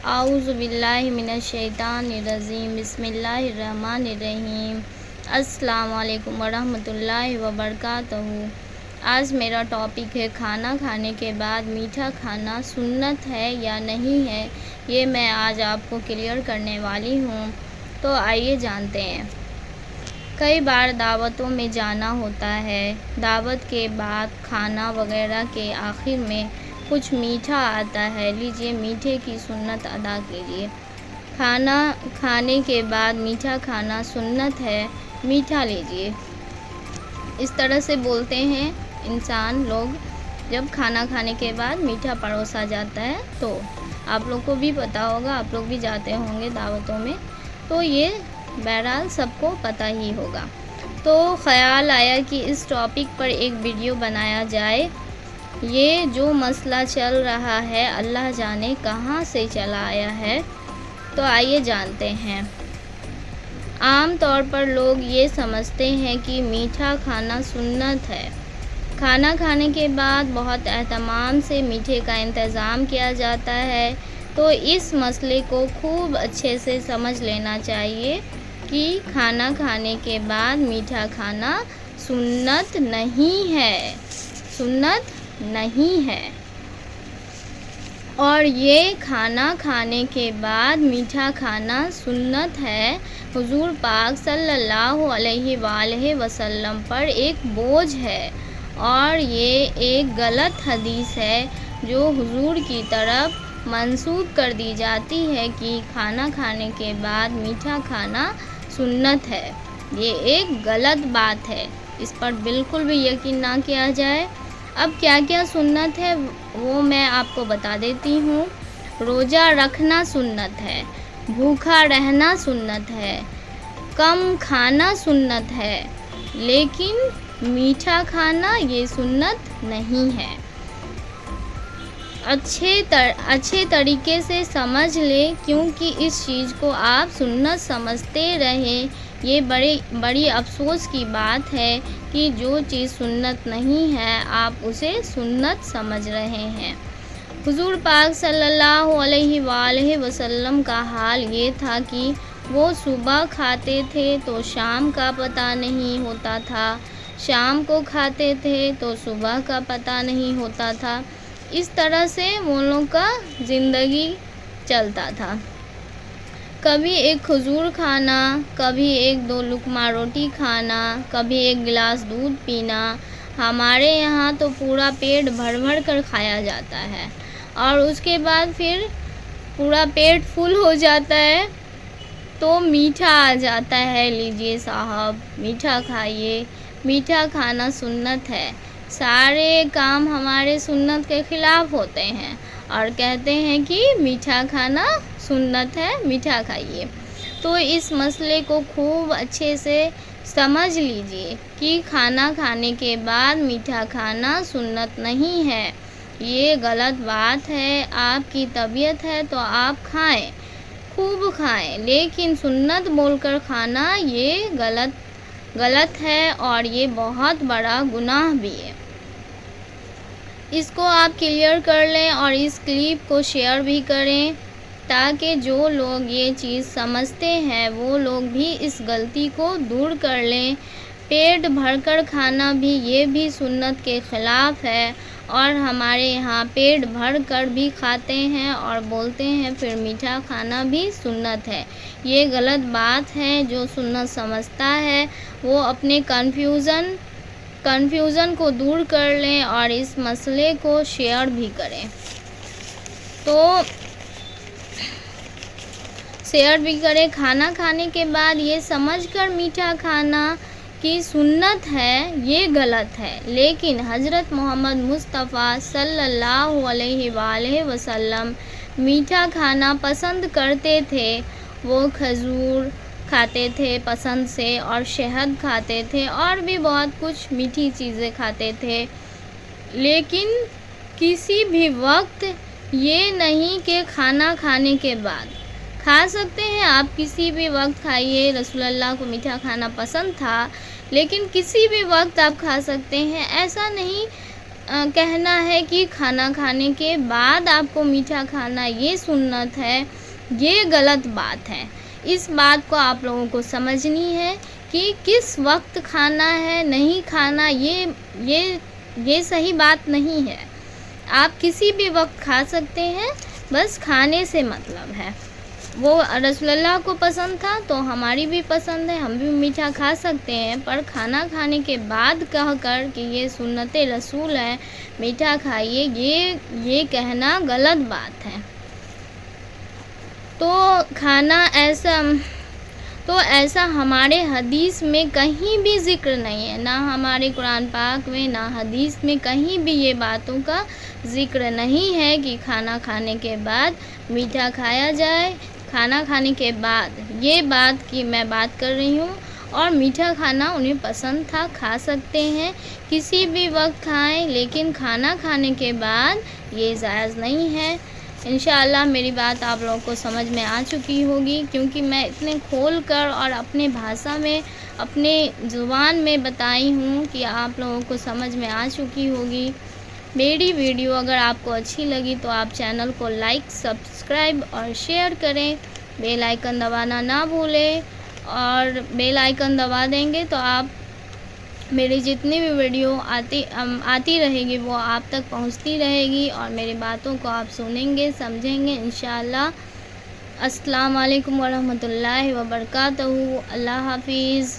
اعوذ باللہ من الشیطان الرجیم، بسم اللہ الرحمن الرحیم۔ السلام علیکم ورحمۃ اللہ وبرکاتہ۔ آج میرا ٹاپک ہے کھانا کھانے کے بعد میٹھا کھانا سنت ہے یا نہیں ہے، یہ میں آج آپ کو کلیئر کرنے والی ہوں۔ تو آئیے جانتے ہیں۔ کئی بار دعوتوں میں جانا ہوتا ہے، دعوت کے بعد کھانا وغیرہ کے آخر میں کچھ میٹھا آتا ہے، لیجئے میٹھے کی سنت ادا کیجئے۔ کھانا کھانے کے بعد میٹھا کھانا سنت ہے، میٹھا لیجئے۔ اس طرح سے بولتے ہیں انسان لوگ جب کھانا کھانے کے بعد میٹھا پروسا جاتا ہے تو آپ لوگ کو بھی پتہ ہوگا، آپ لوگ بھی جاتے ہوں گے دعوتوں میں، تو یہ بہرحال سب کو پتہ ہی ہوگا۔ تو خیال آیا کہ اس ٹاپک پر ایک ویڈیو بنایا جائے۔ یہ جو مسئلہ چل رہا ہے اللہ جانے کہاں سے چلا آیا ہے، تو آئیے جانتے ہیں۔ عام طور پر لوگ یہ سمجھتے ہیں کہ میٹھا کھانا سنت ہے۔ کھانا کھانے کے بعد بہت اہتمام سے میٹھے کا انتظام کیا جاتا ہے، تو اس مسئلے کو خوب اچھے سے سمجھ لینا چاہیے کہ کھانا کھانے کے بعد میٹھا کھانا سنت نہیں ہے، سنت نہیں ہے۔ اور یہ کھانا کھانے کے بعد میٹھا کھانا سنت ہے، حضور پاک صلی اللہ علیہ وآلہ وسلم پر ایک بوجھ ہے، اور یہ ایک غلط حدیث ہے جو حضور کی طرف منسوب کر دی جاتی ہے کہ کھانا کھانے کے بعد میٹھا کھانا سنت ہے۔ یہ ایک غلط بات ہے، اس پر بالکل بھی یقین نہ کیا جائے۔ اب کیا کیا سنت ہے وہ میں آپ کو بتا دیتی ہوں۔ روزہ رکھنا سنت ہے، بھوکا رہنا سنت ہے، کم کھانا سنت ہے، لیکن میٹھا کھانا یہ سنت نہیں ہے۔ اچھے طریقے سے سمجھ لیں، کیونکہ اس چیز کو آپ سنت سمجھتے رہیں۔ یہ بڑی افسوس کی بات ہے کہ جو چیز سنت نہیں ہے آپ اسے سنت سمجھ رہے ہیں۔ حضور پاک صلی اللہ علیہ وآلہ وسلم کا حال یہ تھا کہ وہ صبح کھاتے تھے تو شام کا پتہ نہیں ہوتا تھا، شام کو کھاتے تھے تو صبح کا پتہ نہیں ہوتا تھا۔ اس طرح سے وہ لوگ کا زندگی چلتا تھا۔ کبھی ایک کھجور کھانا، کبھی ایک دو لقمہ روٹی کھانا، کبھی ایک گلاس دودھ پینا۔ ہمارے یہاں تو پورا پیٹ بھر بھر کر کھایا جاتا ہے، اور اس کے بعد پھر پورا پیٹ فل ہو جاتا ہے تو میٹھا آ جاتا ہے، لیجئے صاحب میٹھا کھائیے۔ میٹھا کھانا سنت ہے۔ سارے کام ہمارے سنت کے خلاف ہوتے ہیں اور کہتے ہیں کہ میٹھا کھانا سنت ہے، میٹھا کھائیے۔ تو اس مسئلے کو خوب اچھے سے سمجھ لیجئے کہ کھانا کھانے کے بعد میٹھا کھانا سنت نہیں ہے، یہ غلط بات ہے۔ آپ کی طبیعت ہے تو آپ کھائیں، خوب کھائیں، لیکن سنت بول کر کھانا یہ غلط ہے، اور یہ بہت بڑا گناہ بھی ہے۔ اس کو آپ کلیئر کر لیں اور اس کلپ کو شیئر بھی کریں، تاکہ جو لوگ یہ چیز سمجھتے ہیں وہ لوگ بھی اس غلطی کو دور کر لیں۔ پیٹ بھر کر کھانا بھی یہ بھی سنت کے خلاف ہے، اور ہمارے یہاں پیٹ بھر کر بھی کھاتے ہیں اور بولتے ہیں پھر میٹھا کھانا بھی سنت ہے۔ یہ غلط بات ہے۔ جو سنت سمجھتا ہے وہ اپنے کنفیوژن کو دور کر لیں اور اس مسئلے کو شیئر بھی کریں۔ تو شیئر بھی کریں۔ کھانا کھانے کے بعد یہ سمجھ کر میٹھا کھانا کی سنت ہے یہ غلط ہے، لیکن حضرت محمد مصطفیٰ صلی اللہ علیہ وآلہ وسلم میٹھا کھانا پسند کرتے تھے۔ وہ کھجور کھاتے تھے پسند سے، اور شہد کھاتے تھے، اور بھی بہت کچھ میٹھی چیزیں کھاتے تھے، لیکن کسی بھی وقت یہ نہیں کہ کھانا کھانے کے بعد کھا سکتے ہیں۔ آپ کسی بھی وقت کھائیے، رسول اللہ کو میٹھا کھانا پسند تھا، لیکن کسی بھی وقت آپ کھا سکتے ہیں، ایسا نہیں کہنا ہے کہ کھانا کھانے کے بعد آپ کو میٹھا کھانا یہ سنت ہے، یہ غلط بات ہے۔ اس بات کو آپ لوگوں کو سمجھنی ہے کہ کس وقت کھانا ہے، نہیں کھانا، یہ صحیح بات نہیں ہے۔ آپ کسی بھی وقت کھا سکتے ہیں، بس کھانے سے مطلب ہے۔ وہ رسول اللہ کو پسند تھا تو ہماری بھی پسند ہے، ہم بھی میٹھا کھا سکتے ہیں، پر کھانا کھانے کے بعد کہہ کر کہ یہ سنت رسول ہے، میٹھا کھائیے، یہ کہنا غلط بات ہے۔ تو ایسا ہمارے حدیث میں کہیں بھی ذکر نہیں ہے، نہ ہمارے قرآن پاک میں نہ حدیث میں کہیں بھی یہ باتوں کا ذکر نہیں ہے کہ کھانا کھانے کے بعد میٹھا کھایا جائے۔ کھانا کھانے کے بعد یہ بات کی میں بات کر رہی ہوں، اور میٹھا کھانا انہیں پسند تھا، کھا سکتے ہیں، کسی بھی وقت کھائیں، لیکن کھانا کھانے کے بعد یہ جائز نہیں ہے۔ انشاءاللہ میری بات آپ لوگوں کو سمجھ میں آ چکی ہوگی، کیونکہ میں اتنے کھول کر اور اپنے بھاشا میں، اپنے زبان میں بتائی ہوں کہ آپ لوگوں کو سمجھ میں آ چکی ہوگی۔ میری ویڈیو اگر آپ کو اچھی لگی تو آپ چینل کو لائک، سبسکرائب اور شیئر کریں، بیل آئیکن دبانا نہ بھولیں، اور بیل آئیکن دبا دیں گے تو آپ میری جتنی بھی ویڈیو آتی رہے گی وہ آپ تک پہنچتی رہے گی، اور میری باتوں کو آپ سنیں گے، سمجھیں گے انشاءاللہ۔ السلام علیکم ورحمۃ اللہ وبرکاتہ۔ اللہ حافظ۔